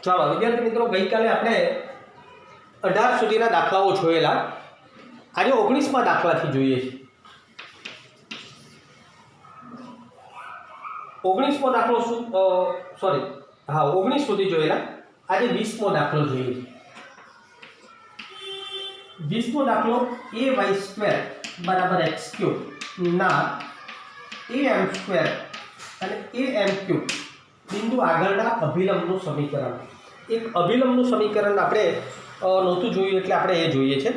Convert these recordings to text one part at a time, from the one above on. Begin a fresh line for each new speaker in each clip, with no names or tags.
ચાલો વિદ્યાર્થી મિત્રો, ગઈકાલે આપણે 18 સુધીના દાખલાઓ જોયેલા. આજે 19મા દાખલાથી જોઈએ છે. 19મો દાખલો શું, સોરી, હા 19 સુધી જોયેલા. આજે 20મો દાખલો જોઈએ છે. 20મો દાખલો ay² બરાબર x³ ના am² અને am³ બિંદુ આગળના અભિલંબનું સમીકરણ. એક અભિલંબનું સમીકરણ આપણે નહોતું જોયું એટલે આપણે એ જોઈએ છે.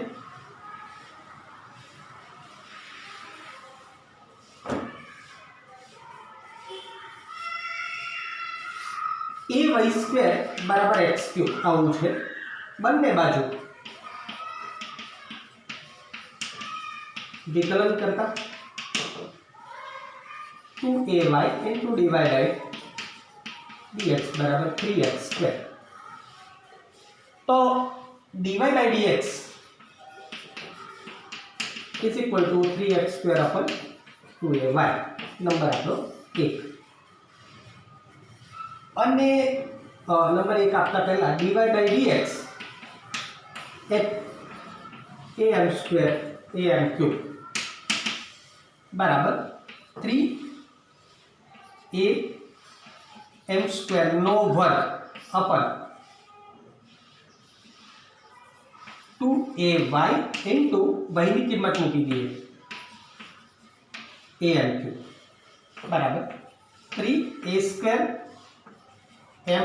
ay² બરાબર x³ આવું છે. બંને બાજુ વિકલન કરતા 2ay into dy by dx बराबर 3x². तो dy by dx is equal to 3x² upon 2ay. Number आपको 1 અને નંબર 1 આપતા પહેલા dy by dx at am² am³ बराबर 3am² નો વર્ગ अपन 2ay into वही किंमत मूकी दिए am³ बराबर 3a² m⁴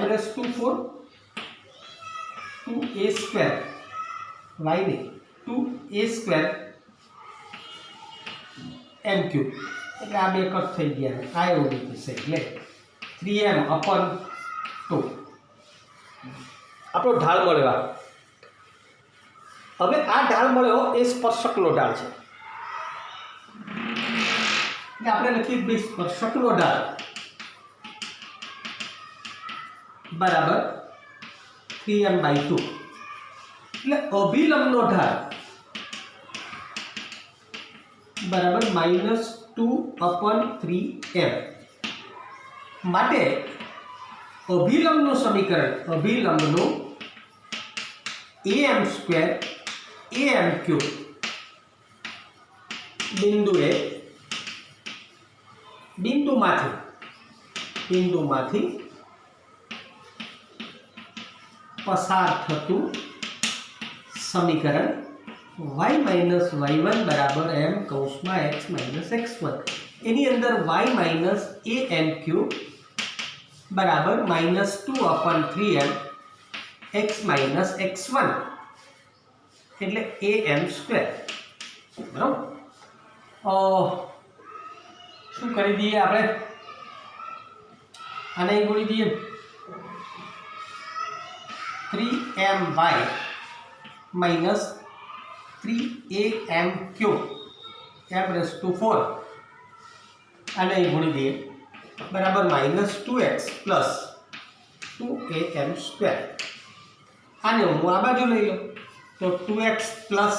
2a² y ने 2a² m³ એટલે આ બે કટ થઈ ગયા. આ એવું રીતે છે એટલે 3m/2 આપણો ઢાળ મળ્યો. હવે આ ઢાળ મળ્યો એ સ્પર્શકનો ઢાળ છે એટલે આપણે લખીએ બે સ્પર્શકનો ઢાળ બરાબર 3m/2 એટલે અભિલંબનો ઢાળ बराबर -2/3m. માટે અભિલંબનું સમીકરણ, અભિલંબનું am² am³ બિંદુએ બિંદુમાંથી પસાર થતું સમીકરણ y - y1 बराबर m(x - x1) એની અંદર y - am³ बराबर -2/3m x - x1 એટલે am². બરાબર. શું કરી દઈએ આપણે? આને ગુણી દઈએ 3my minus 3am³ m⁴ આને ગુણી દઈએ બરાબર -2x plus 2am². આને હું આ બાજુ લઈ લઉં તો 2x plus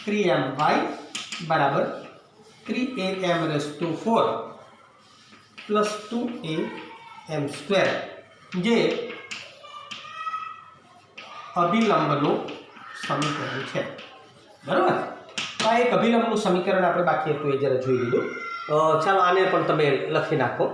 3my બરાબર 3am⁴ plus 2am², જે અભિલંબનું સમીકરણ છે. બરાબર. આ એક અભિલંબનું સમીકરણ આપણે બાકી હતું એ જરા જોઈ લીધું. ચાલો આને પણ તમે લખી નાખો.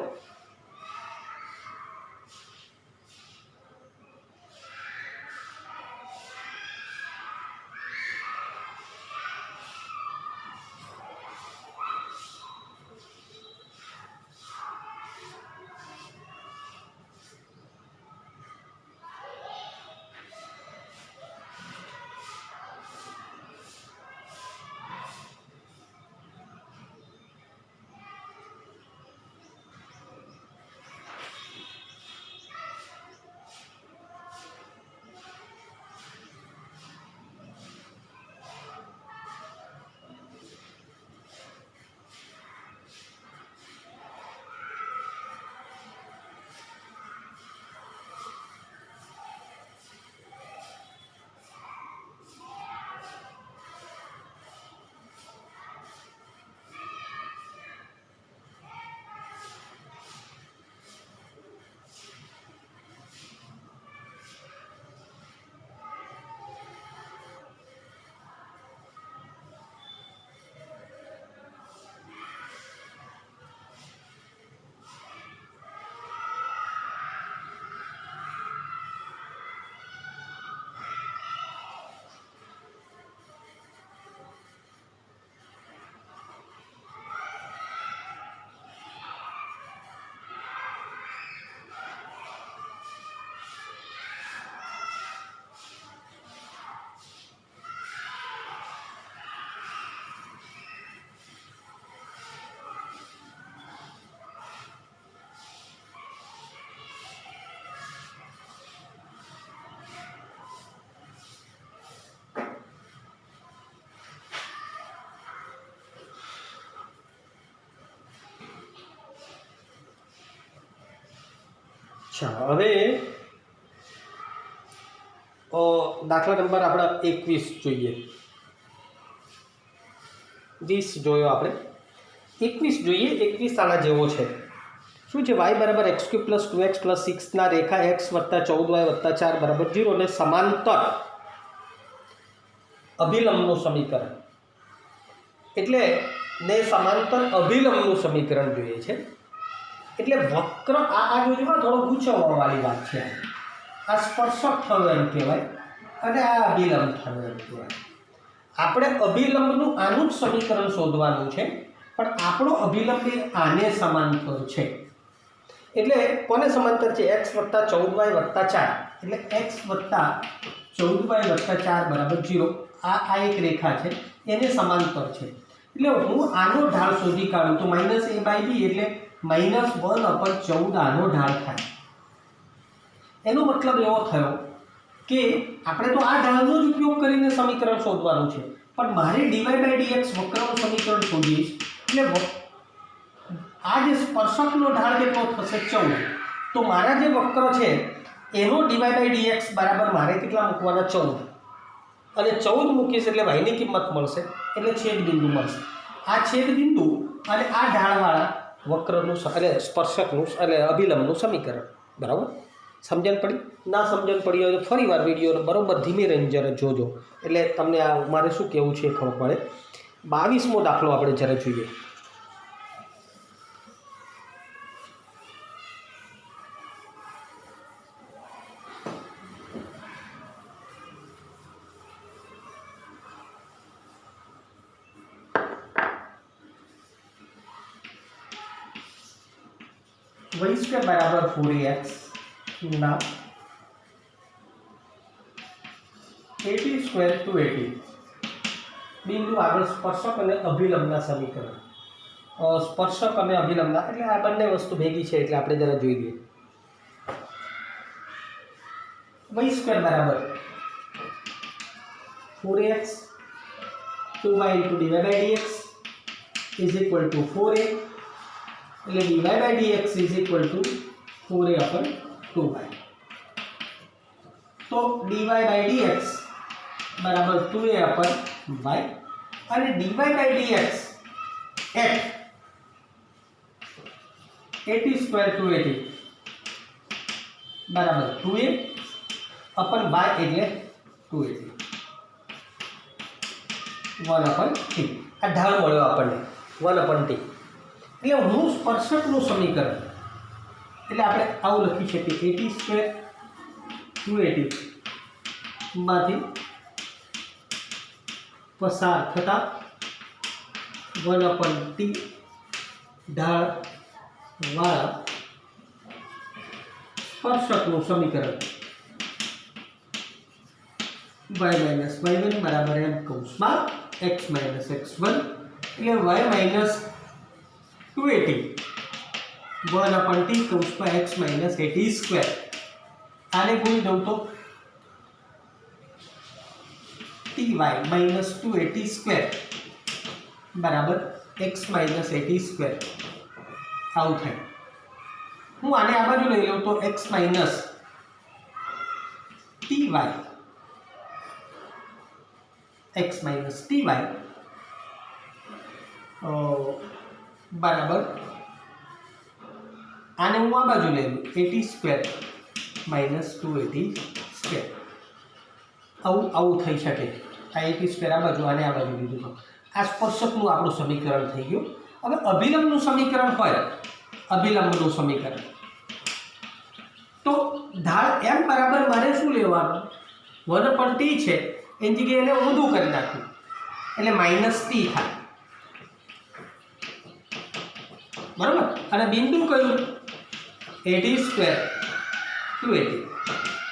ચાલો હવે દાખલા નંબર આપણા 21 જોઈએ. 20 જોયો આપણે, 21 જોઈએ. 21 આના જેવો છે. શું છે? y બરાબર x³ + 2x + 6 ના રેખા x + 14y + 4 = 0 ને સમાંતર અભિલંબનું સમીકરણ. એટલે ને સમાંતર અભિલંબનું સમીકરણ જોઈએ છે. એટલે વક્ર આ જોજો, થોડો ગૂંચવવાવાળી વાત છે. આ સ્પર્શક થયો એમ કહેવાય અને આ અભિલંબ થયો એમ કહેવાય. આપણે અભિલંબનું આનું જ સમીકરણ શોધવાનું છે, પણ આપણો અભિલંબ એ આને સમાંતર છે. એટલે કોને સમાંતર છે? x + 14y + 4. એટલે x + 14y + 4 = 0. આ એક રેખા છે, એને સમાંતર છે. એટલે હું આનો ઢાળ શોધી કાઢું તો -a/b એટલે -1/14 આનો ઢાળ થાય. એનો મતલબ એવો થયો કે આપણે તો આ ઢાળનો જ ઉપયોગ કરીને સમીકરણ શોધવાનું છે, પણ મારે dy/dx વક્રનું સમીકરણ શોધીશ. એટલે આ જે સ્પર્શકનો ઢાળ કેટલો થશે? 14. તો મારા જે વક્ર છે એનો dy/dx બરાબર મારે કેટલા મૂકવાના? 14. અને 14 મૂકીશ એટલે y ની કિંમત મળશે, એટલે છેદ બિંદુ મળશે. આ છેદ બિંદુ અને આ ઢાળવાળા વક્રનું એટલે સ્પર્શકનું એટલે અભિલંબનું સમીકરણ. બરાબર? સમજણ પડી? ના સમજણ પડી હોય તો ફરી વાર વિડીયોને બરાબર ધીમે રહીને જરા જોજો, એટલે તમને આ મારે શું કહેવું છે એ ખબર પડે. 22મો દાખલો આપણે જરા જોઈએ. y² બરાબર 4ax ના 80² 280 બિંદુ આગળ સ્પર્શક અને અભિલંબના સમીકરણ. સ્પર્શક અને અભિલંબના એટલે આ બંને વસ્તુ ભેગી છે, એટલે આપણે જરા જોઈ લઈએ. y² બરાબર 4ax 2y × dy/dx = 4a. એટલે dy/dx = 4a/2y. તો dy/dx બરાબર 2a/y અને dy/dx at 80² 280 બરાબર 2a/y એટલે 280 1/t. આ ઢાળ મળ્યો આપણને 1/t. એટલે હું સ્પર્શકનું સમીકરણ એટલે આપણે આવું લખી શકીએ 80² 280 માંથી પસાર થતા 1/t ઢાળ વાળા સ્પર્શકનું સમીકરણ y - y1 બરાબર m કૌંસમાં x - x1 એટલે y - 280 1/t કૌંસમાં x - 80². આને ગુણી દઉં તો ty - 280² બરાબર x - 80². આવું થાય. હું આને આ બાજુ લઈ લઉં તો x - ty x - ty બરાબર આને હું આ બાજુ લઈ લઉં 80² - 280². આવું થઈ શકે. આ 80² આ બાજુ આને આ બાજુ લીધું તો આ સ્પર્શકનું આપણું સમીકરણ થઈ ગયું. હવે અભિલંબનું સમીકરણ હોય, અભિલંબનું સમીકરણ તો ઢાળ m બરાબર મારે શું લેવાનું? 1/t છે એની જગ્યાએ એને ઊંધું કરી નાખ્યું એટલે -t થાય. બરાબર? અને બિંદુ કયું? 80² 280.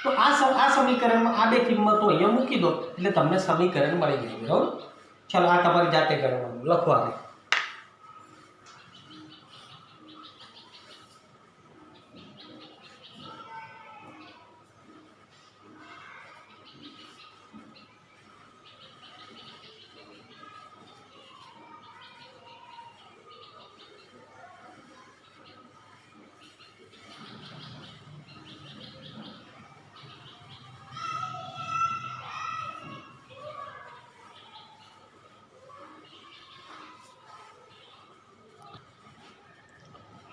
તો આ સમીકરણમાં આ બે કિંમતો અહીંયા મૂકી દો એટલે તમને સમીકરણ મળી જાય. બરાબર? ચાલો આ તમારી જાતે કરવાનું, લખવાનું.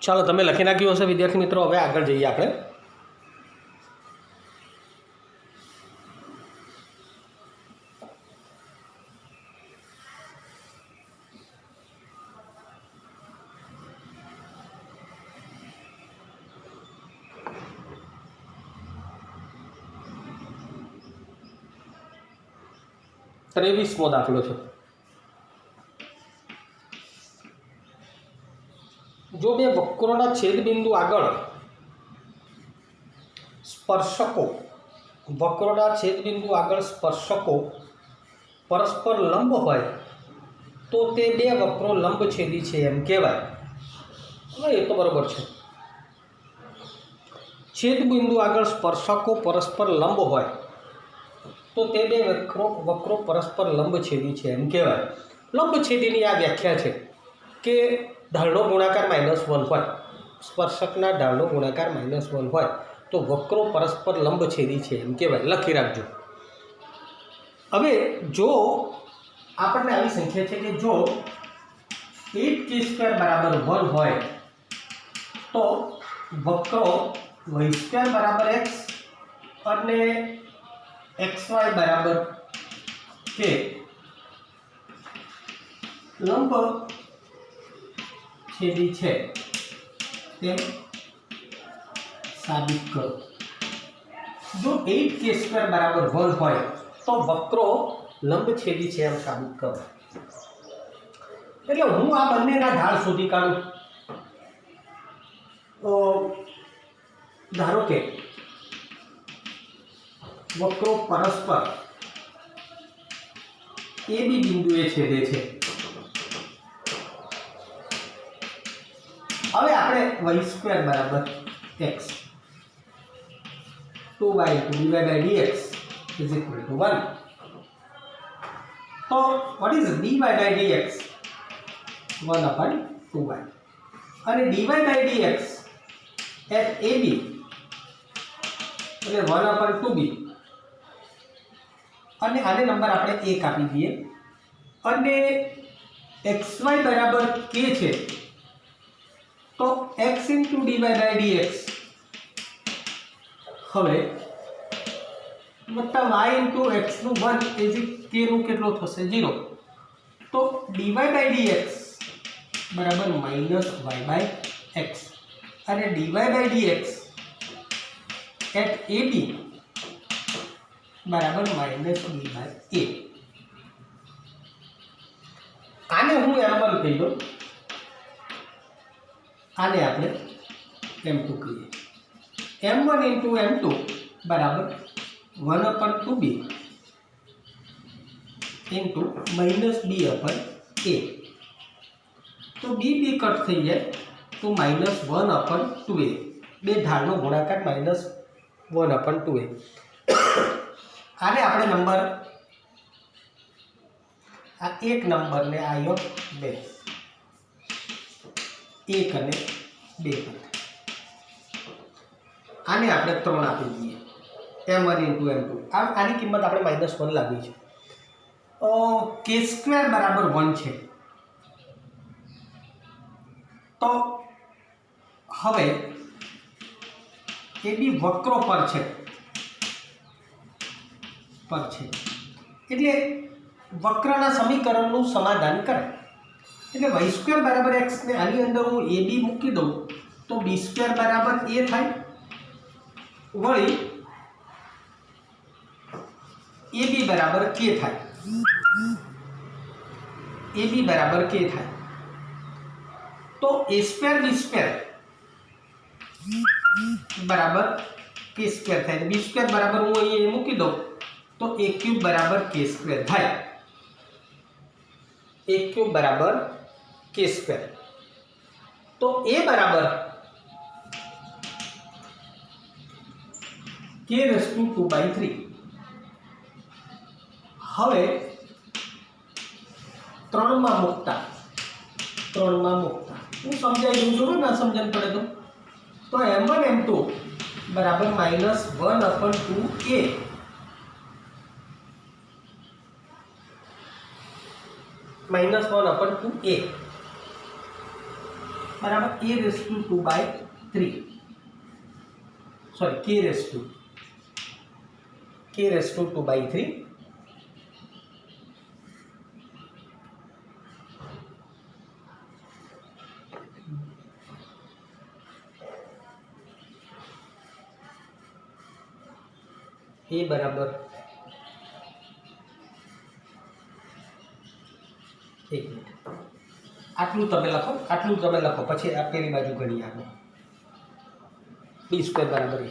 ચાલો તમે લખી નાખ્યું હશે વિદ્યાર્થી મિત્રો. હવે આગળ જઈએ આપણે. ત્રેવીસમો દાખલો છે. જો બે વક્રોના છેદબિંદુ આગળ સ્પર્શકો પરસ્પર લંબ હોય તો તે બે વક્રો લંબછેદી છે એમ કહેવાય. હવે એ તો બરોબર છે. છેદબિંદુ આગળ સ્પર્શકો પરસ્પર લંબ હોય તો તે બે વક્રો પરસ્પર લંબછેદી છે એમ કહેવાય. લંબછેદીની આ વ્યાખ્યા છે કે ઢાળનો ગુણાકાર -1 હોય, સ્પર્શકના ઢાળનો ગુણાકાર -1 હોય તો વક્રો પરસ્પર લંબછેદી છે એમ કહેવાય. લખી રાખજો. હવે જો આપણને આવી સંખ્યા છે કે જો 8k² બરાબર 1 હોય તો વક્રો y² બરાબર x અને xy બરાબર k લંબ છેદી છે તેમ સાબિત કરો. જો 8k² બરાબર 1 હોય તો વક્રો લંબછેદી છે એમ સાબિત કરો. એટલે હું આ બંનેના ઢાળ શોધી કાઢું. ધારો કે વક્રો પરસ્પર AB બિંદુએ છેદે છે. હવે આપણે y² બરાબર x 2y/dx is equal to 1. તો what is dy/dx? 1/2y અને dy/dx at AB એટલે 1/2b અને આને નંબર આપણે 1 આપી દઈએ અને xy બરાબર k છે તો x dy/dx હવે વત્તા y x નું 1 એ k નું કેટલો થશે 0. તો dy/dx બરાબર -y/x અને dy/dx at AB બરાબર -b/a. આને હું m1 કહી દઉં, આને આપણે m2 કહીએ. m1 * m2 બરાબર 1/2b -b/a. તો b કટ થઈ જાય તો -1/2a. બે ઢાળનો ગુણાકાર -1/2a. આને આપણે નંબર આ એક નંબરને I/2 1 અને 2 આને આપણે 3 આપી દઈએ. m1 * m2 આની કિંમત આપણે -1 લાવી છે. k² બરાબર 1 છે. તો હવે AB વક્રો પર છે એટલે વક્રના સમીકરણનું સમાધાન કરે. એટલે y² બરાબર x ને આની અંદર હું AB મૂકી દઉં તો b² બરાબર a થાય. વળી AB બરાબર k થાય. તો a² b² બરાબર k² થાય. b² બરાબર હું અહીં મૂકી દઉં તો a³ બરાબર k² થાય. a³ બરાબર k². તો a બરાબર k⁻²/3. હવે 3 માં મૂકતા હું સમજાવી દઉં છું ને, સમજણ પડે તો m1 m2 બરાબર -1/2a -1/2a बराबर a⁻²/3 सॉरी k⁻²/3 a बराबर 1 मिनट आटलू तमे लखो पछी आ पेली बाजू गणीए आपणे b² बराबर a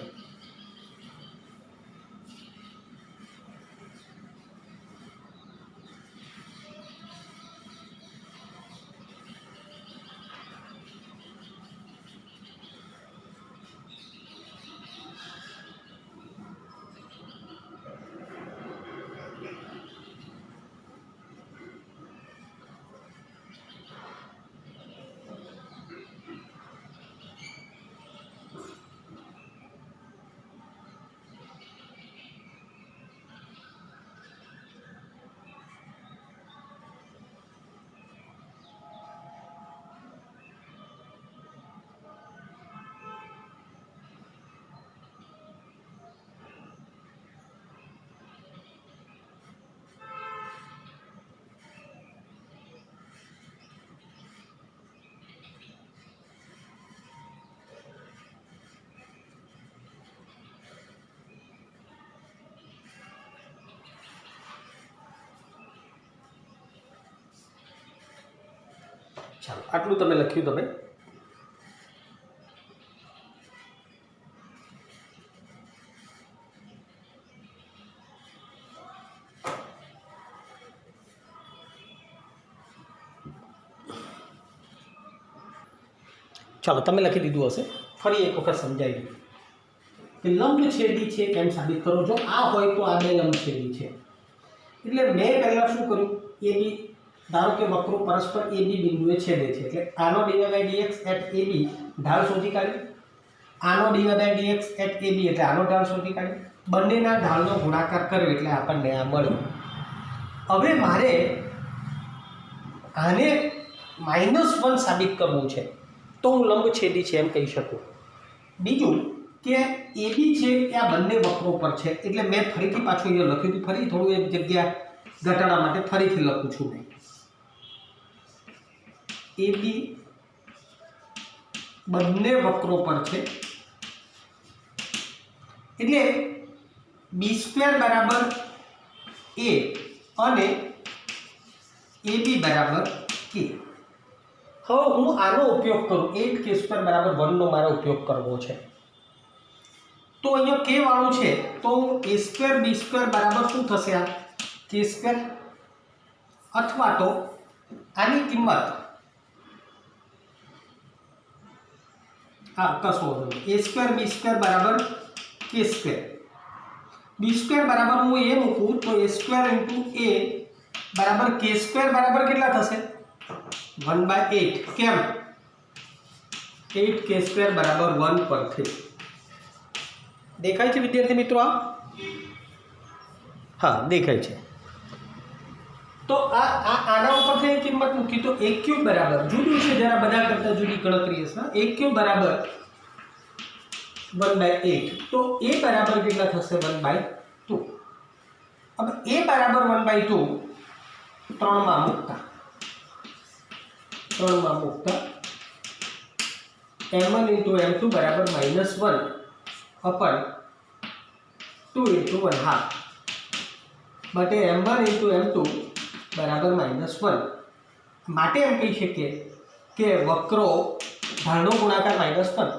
ચાલો આટલું તમે લખ્યું તમે ચાલો તમે લખી દીધું હશે ફરી એક વખત સમજાવી દઉં કે લંબછેદી છે એમ સાબિત કરો જો આ હોય તો આ બે લંબછેદી છે એટલે મેં પહેલાં શું કર્યું એ બી ધારો કે વક્રો પરસ્પર એ બી બિંદુએ છેદે છે એટલે આનો dy/dx એટ એ બી ઢાળ શોધી કાઢી આનો dy/dx એટ એ બી એટલે આનો ઢાળ શોધી કાઢી બંનેના ઢાળનો ગુણાકાર કર્યો એટલે આપણને આ મળ્યું હવે મારે આને -1 સાબિત કરવું છે તો હું લંબછેદી છે એમ કહી શકું બીજું કે એ બી છે એ આ બંને વક્રો પર છે એટલે મેં ફરીથી પાછું અહીંયા લખ્યું હતું ફરી થોડું એક જગ્યા ઘટાડવા માટે ફરીથી લખું છું મેં એ બી બંને વક્રો પર છે એટલે b² બરાબર a અને એ બી બરાબર k હવે હું આનો ઉપયોગ કરું 8k² બરાબર 1 નો મારે ઉપયોગ કરવો છે તો અહીંયા k વાળું છે તો a² b² બરાબર શું થશે આ k² અથવા તો આની કિંમત કશો a² b² બરાબર k² b² બરાબર હું એ મૂકું તો a² * a બરાબર k² બરાબર કેટલા થશે 1/8 કેમ 8k² બરાબર 1 પરથી દેખાય છે વિદ્યાર્થી મિત્રો આ હા દેખાય છે તો આના ઉપરથી કિંમત મૂકી તો a³ બરાબર જુદું છે જરા બધા કરતા જુદી ગણતરી હશે a³ બરાબર 1/8 તો a બરાબર કેટલા થશે 1/2 હવે a બરાબર 1/2 3 માં મૂકતા m1 * m2 બરાબર -1 upon 2 * 1/2 બટે m1 * m2 બરાબર -1 માટે એમ કહી શકીએ કે વક્રો ઢાળનો ગુણાકાર -1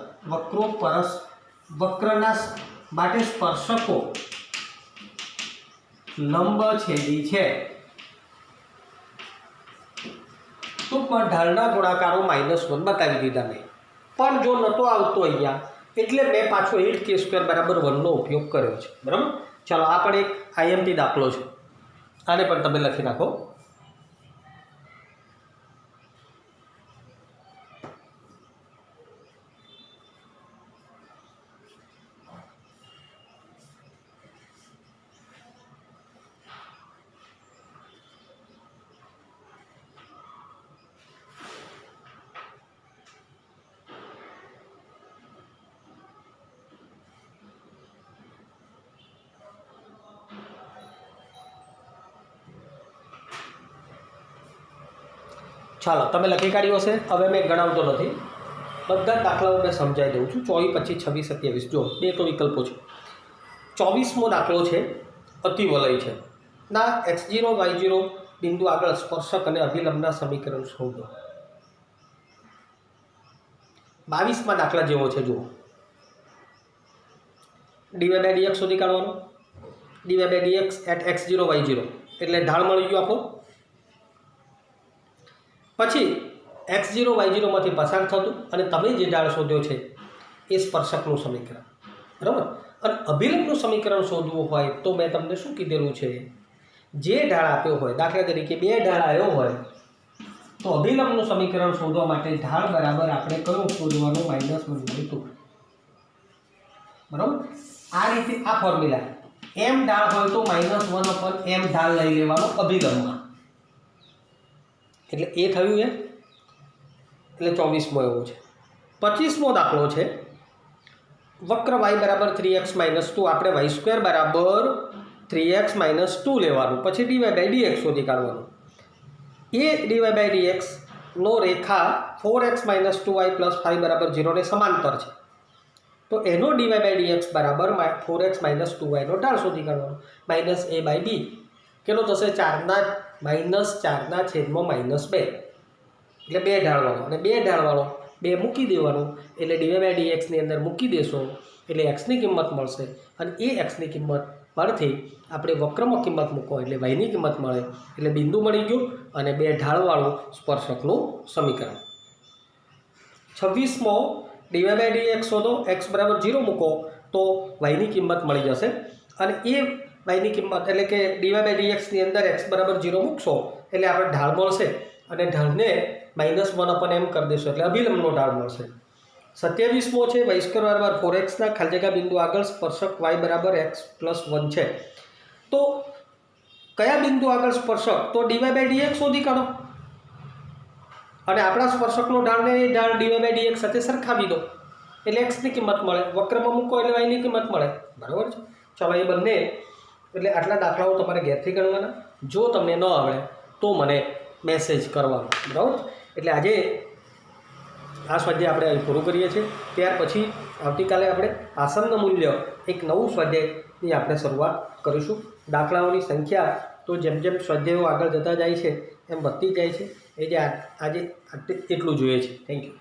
વક્રના માટે સ્પર્શકો લંબછેદી છે ટૂંકમાં ઢાળના ગુણાકારો -1 બતાવી દીધા મેં પણ જો નહોતો આવતો અહીંયા એટલે મેં પાછો 8k² બરાબર 1 નો ઉપયોગ કર્યો છે બરાબર ચાલો આ પણ એક આઈએમપી દાખલો છે આને પણ તમે લખી નાખો ચાલો તમે લખી કાઢ્યું હશે. હવે મેં ગણાવતો નથી, બધા દાખલાઓ મેં સમજાવી દઉં છું. 24, 25, 26, 27 જો બે તો વિકલ્પો છે. 24મો દાખલો છે અતિવલય છે ના x0 y0 બિંદુ આગળ સ્પર્શક અને અભિલંબના સમીકરણ શોધો. 22મા દાખલા જેવો છે. જુઓ, dy/dx શોધી કાઢવાનો. dy/dx એટ x0 y0 એટલે ઢાળ મળી ગયું આપણો. પછી x0 y0 માંથી પસાર થતું અને તમે જે ઢાળ શોધ્યો છે એ સ્પર્શકનું સમીકરણ, બરાબર. અને અભિલંબનું સમીકરણ શોધવું હોય તો મેં તમને શું કીધેલું છે, જે ઢાળ આપ્યો હોય, દાખલા તરીકે બે ઢાળ આવ્યો હોય તો અભિલંબનું સમીકરણ શોધવા માટે ઢાળ બરાબર આપણે કયો શોધવાનો? -1/2, બરાબર. આ રીતે આ ફોર્મ્યુલા m ઢાળ હોય તો -1/m ઢાળ લઈ લેવાનો અભિલંબમાં, એટલે એ થયું એ. એટલે 24મો એવો છે. 25મો દાખલો છે વક્ર y બરાબર 3x - 2 આપણે y² બરાબર 3x - 2 લેવાનું. પછી dy/dx શોધી કાઢવાનું. એ dy/dx નો રેખા 4x - 2y + 5 બરાબર 0 ને સમાંતર છે. તો એનો dy/dx બરાબર 4x - 2y નો ઢાળ શોધી કાઢવાનો. -a/b કેટલો થશે? 4/-4/-2 એટલે બે ઢાળવાળો. અને બે ઢાળવાળો બે મૂકી દેવાનો એટલે dy/dx ની અંદર મૂકી દેશો એટલે xની કિંમત મળશે. અને એ xની કિંમત પરથી આપણે વક્રમાં કિંમત મૂકો એટલે yની કિંમત મળે. એટલે બિંદુ મળી ગયું અને બે ઢાળવાળું સ્પર્શકનું સમીકરણ. 26મો dy/dx શોધો. x બરાબર 0 મૂકો તો yની કિંમત મળી જશે. અને એ yની કિંમત એટલે કે dy/dx ની અંદર x બરાબર 0 મૂકશો એટલે આપણે ઢાળ મળશે. અને ઢાળને -1/m કરી દેશો એટલે અભિલંબનો ઢાળ મળશે. 27મો છે y² બરાબર 4x ના ખાલી જગ્યા બિંદુ આગળ સ્પર્શક y બરાબર x + 1 છે. તો કયા બિંદુ આગળ સ્પર્શક? તો dy/dx શોધી કાઢો અને આપણા સ્પર્શકનો ઢાળને એ ઢાળ dy/dx સાથે સરખાવી દો એટલે xની કિંમત મળે. વક્રમાં મૂકો એટલે yની કિંમત મળે, બરાબર છે. ચાલો એ બંને, એટલે આટલા દાખલાઓ તમારે ઘેરથી ગણવાના. જો તમને ન આવડે તો મને મેસેજ કરવાનો, બરાબર. એટલે આજે આ સ્વાધ્યાય આપણે અહીં પૂરું કરીએ છીએ. ત્યાર પછી આવતીકાલે આપણે આસનનું મૂલ્ય એક નવું સ્વાધ્યાયની આપણે શરૂઆત કરીશું. દાખલાઓની સંખ્યા તો જેમ જેમ સ્વાધ્યાયો આગળ જતા જાય છે એમ વધતી જાય છે. એ જે આજે એટલું જોઈએ છે. Thank you.